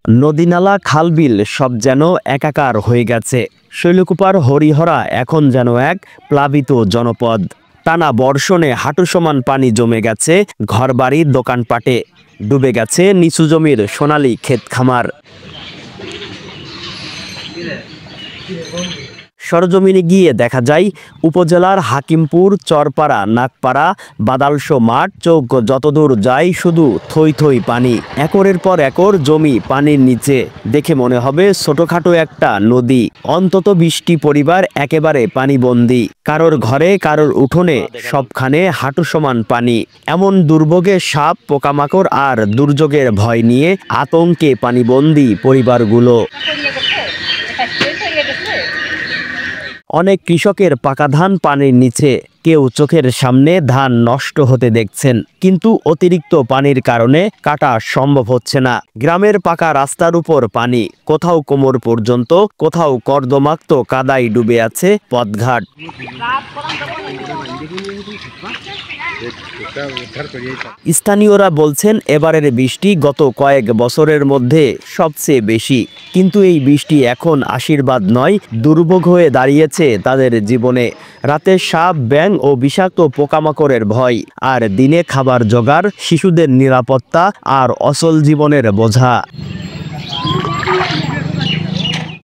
নদীনালা খালবিল সব যেন একাকার হয়ে গেছে। শৈলকুপার হরিহরা এখন যেন এক প্লাবিত জনপদ। টানা বর্ষণে হাঁটু সমান পানি জমে গেছে ঘরবাড়ি, দোকানপাটে। ডুবে গেছে নিচু জমির সোনালী ক্ষেত খামার। সরজমিনে গিয়ে দেখা যায় উপজেলার হাকিমপুর, চরপাড়া, নাগপাড়া, বাদালশো মাঠ, চৌক যতদূর যায় শুধু থই থই পানি। একরের পর একর জমি পানির নিচে। দেখে মনে হবে ছোটখাটো একটা নদী। অন্তত 20টি পরিবার একেবারে পানিবন্দী। কারোর ঘরে, কারোর উঠোনে, সবখানে হাঁটু সমান পানি। এমন দুর্ভোগে সাপ, পোকামাকড় আর দুর্যোগের ভয় নিয়ে আতঙ্কে পানিবন্দী পরিবারগুলো। অনেক কৃষকের পাকা ধান পানির নিচে। কেউ চোখের সামনে ধান নষ্ট হতে দেখছেন, কিন্তু অতিরিক্ত পানির কারণে কাটা সম্ভব হচ্ছে না। গ্রামের পাকা রাস্তার উপর পানি, কোথাও কোমর পর্যন্ত, কোথাও কর্দমাক্ত কাদায় ডুবে আছে পথঘাট। স্থানীয়রা বলছেন এবারের বৃষ্টি গত কয়েক বছরের মধ্যে সবচেয়ে বেশি। কিন্তু এই বৃষ্টি এখন আশীর্বাদ নয়, দুর্ভোগ হয়ে দাঁড়িয়েছে তাদের জীবনে। রাতে সাপ, ব্যাঙ ও বিষাক্ত পোকামাকড়ের ভয়, আর দিনে খাবার জোগাড়, শিশুদের নিরাপত্তা আর অচল জীবনের বোঝা।